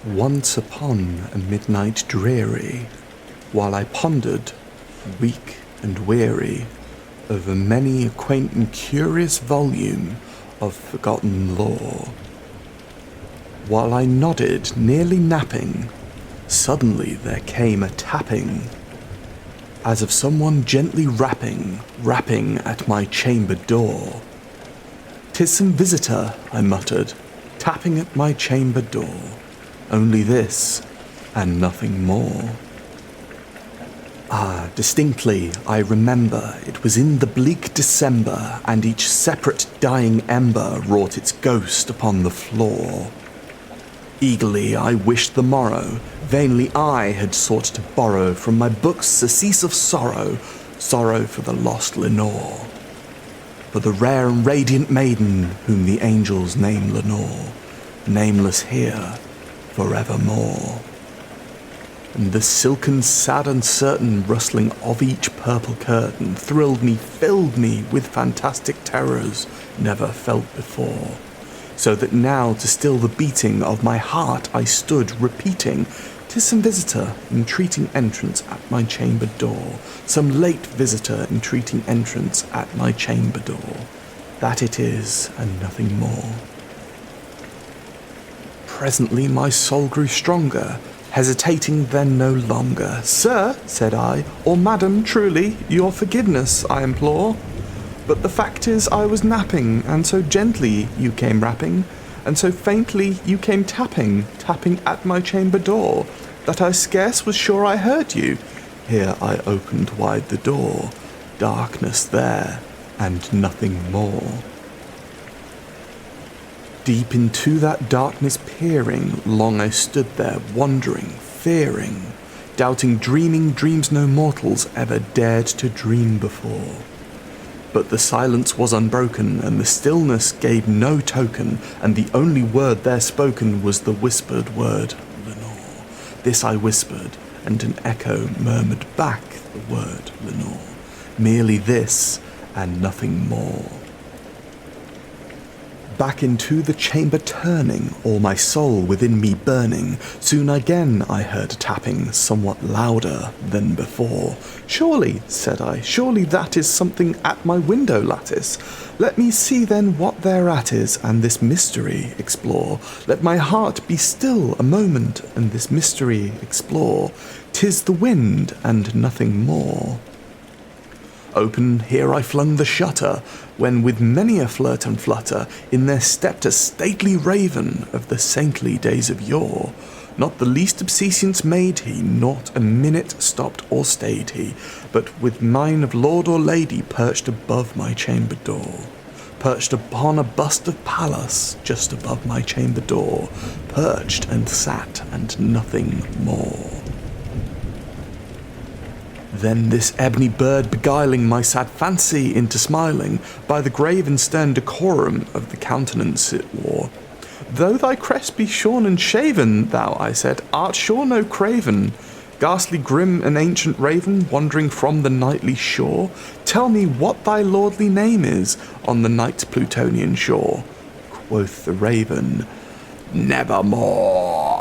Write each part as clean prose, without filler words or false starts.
Once upon a midnight dreary, while I pondered, weak and weary, over many a quaint and curious volume of forgotten lore, while I nodded, nearly napping, suddenly there came a tapping, as of someone gently rapping at my chamber door. "'Tis some visitor," I muttered, tapping at my chamber door. Only this, and nothing more. Ah, distinctly I remember it was in the bleak December, and each separate dying ember wrought its ghost upon the floor. Eagerly I wished the morrow, vainly I had sought to borrow from my books surcease of sorrow, sorrow for the lost Lenore, for the rare and radiant maiden whom the angels name Lenore, nameless here forevermore. And the silken, sad, uncertain rustling of each purple curtain thrilled me, filled me with fantastic terrors never felt before, so that now to still the beating of my heart I stood repeating, "'Tis some visitor entreating entrance at my chamber door, some late visitor entreating entrance at my chamber door. That it is, and nothing more." Presently my soul grew stronger, hesitating then no longer. "Sir," said I, "or madam, truly, your forgiveness I implore. But the fact is I was napping, and so gently you came rapping, and so faintly you came tapping at my chamber door, that I scarce was sure I heard you." Here I opened wide the door. Darkness there, and nothing more. Deep into that darkness peering, long I stood there, wondering, fearing, doubting, dreaming dreams no mortals ever dared to dream before. But the silence was unbroken, and the stillness gave no token, and the only word there spoken was the whispered word, "Lenore." This I whispered, and an echo murmured back the word, "Lenore." Merely this, and nothing more. Back into the chamber turning, all my soul within me burning, soon again I heard a tapping, somewhat louder than before. "Surely," said I, "surely that is something at my window lattice. Let me see then what thereat is, and this mystery explore. Let my heart be still a moment, and this mystery explore. 'Tis the wind, and nothing more." Open here I flung the shutter, when with many a flirt and flutter, in there stepped a stately raven of the saintly days of yore. Not the least obseisance made he, not a minute stopped or stayed he, but with mine of lord or lady perched above my chamber door. Perched upon a bust of Pallas, just above my chamber door, perched and sat, and nothing more. Then this ebony bird beguiling my sad fancy into smiling, by the grave and stern decorum of the countenance it wore. "Though thy crest be shorn and shaven, thou," I said, "art sure no craven, ghastly grim and ancient raven, wandering from the nightly shore? Tell me what thy lordly name is on the night's Plutonian shore." Quoth the raven, "Nevermore."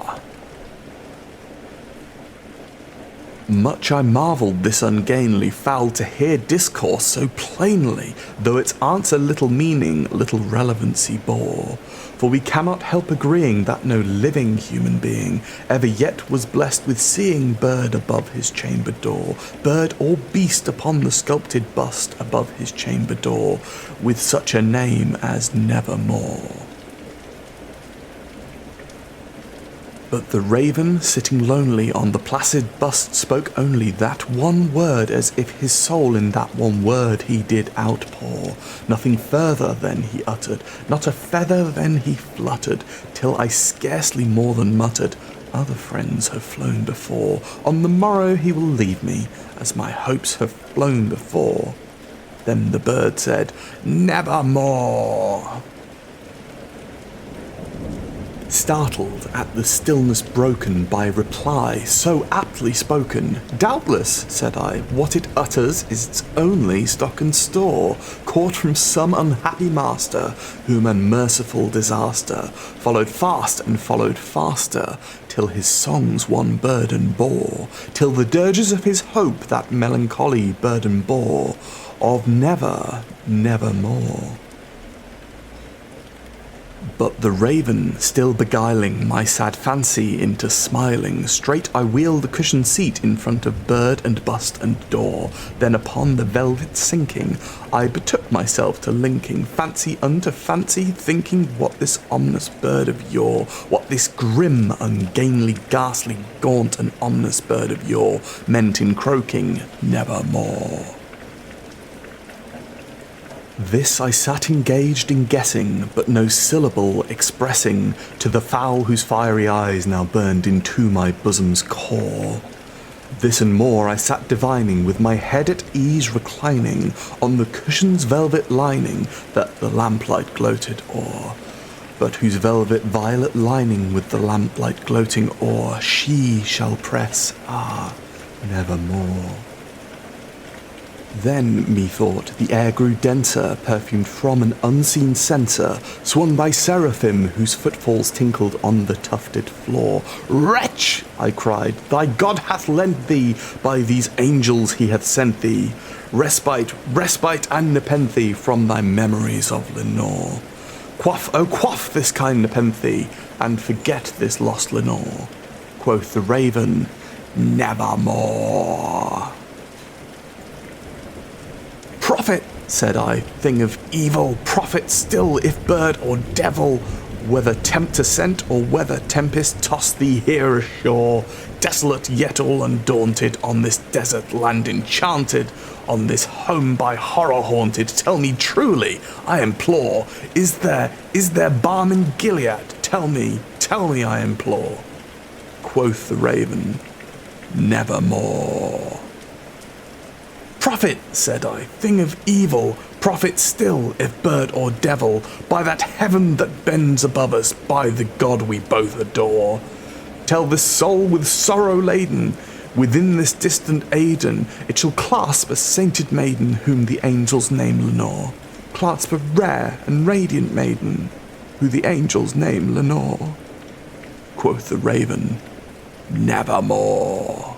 Much I marvelled this ungainly fowl to hear discourse so plainly, though its answer little meaning, little relevancy bore. For we cannot help agreeing that no living human being ever yet was blessed with seeing bird above his chamber door, bird or beast upon the sculpted bust above his chamber door, with such a name as Nevermore. But the raven, sitting lonely on the placid bust, spoke only that one word, as if his soul in that one word he did outpour. Nothing further then he uttered, not a feather then he fluttered, till I scarcely more than muttered, "Other friends have flown before. On the morrow he will leave me, as my hopes have flown before." Then the bird said, "Nevermore." startled at the stillness broken by a reply so aptly spoken. "Doubtless," said I, "what it utters is its only stock and store, caught from some unhappy master, whom unmerciful disaster followed fast and followed faster, till his songs one burden bore, till the dirges of his hope that melancholy burden bore, of never, nevermore." But the raven, still beguiling my sad fancy into smiling, straight I wheeled the cushioned seat in front of bird and bust and door. Then upon the velvet sinking, I betook myself to linking fancy unto fancy, thinking what this ominous bird of yore, what this grim, ungainly, ghastly, gaunt and ominous bird of yore meant in croaking nevermore. This I sat engaged in guessing, but no syllable expressing to the fowl whose fiery eyes now burned into my bosom's core. This and more I sat divining, with my head at ease reclining on the cushion's velvet lining that the lamplight gloated o'er, but whose velvet violet lining with the lamplight gloating o'er she shall press, nevermore. Then, methought, the air grew denser, perfumed from an unseen censer, swung by seraphim whose footfalls tinkled on the tufted floor. "Wretch!" I cried, "thy God hath lent thee, by these angels he hath sent thee, respite, respite and nepenthe from thy memories of Lenore. Quaff, oh quaff this kind nepenthe, and forget this lost Lenore." Quoth the raven, "Nevermore." "Prophet," said I, "thing of evil, prophet still, if bird or devil, whether tempter sent or whether tempest tossed thee here ashore, desolate yet all undaunted, on this desert land enchanted, on this home by horror haunted, tell me truly, I implore, is there balm in Gilead? Tell me, I implore." Quoth the raven, "Nevermore." "Prophet," said I, "thing of evil, prophet still, if bird or devil, by that heaven that bends above us, by the God we both adore. Tell this soul with sorrow laden, within this distant Aidenn, it shall clasp a sainted maiden, whom the angels name Lenore. Clasp a rare and radiant maiden, who the angels name Lenore." Quoth the raven, "Nevermore."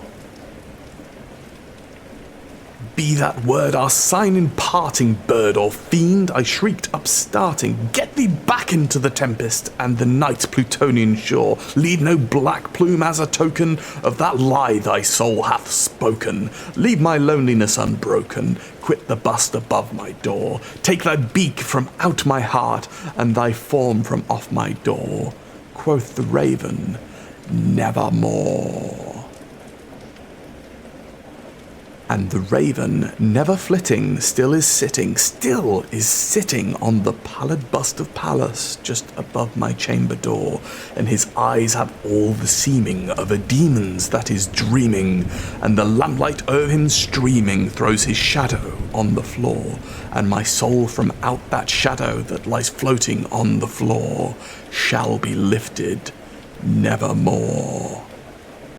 "Be that word our sign in parting, bird or fiend," I shrieked, upstarting. "Get thee back into the tempest and the night's Plutonian shore. Leave no black plume as a token of that lie thy soul hath spoken. Leave my loneliness unbroken. Quit the bust above my door. Take thy beak from out my heart, and thy form from off my door." Quoth the raven, "Nevermore." And the raven, never flitting, still is sitting on the pallid bust of Pallas just above my chamber door, and his eyes have all the seeming of a demon's that is dreaming, and the lamplight o'er him streaming throws his shadow on the floor, and my soul from out that shadow that lies floating on the floor shall be lifted nevermore.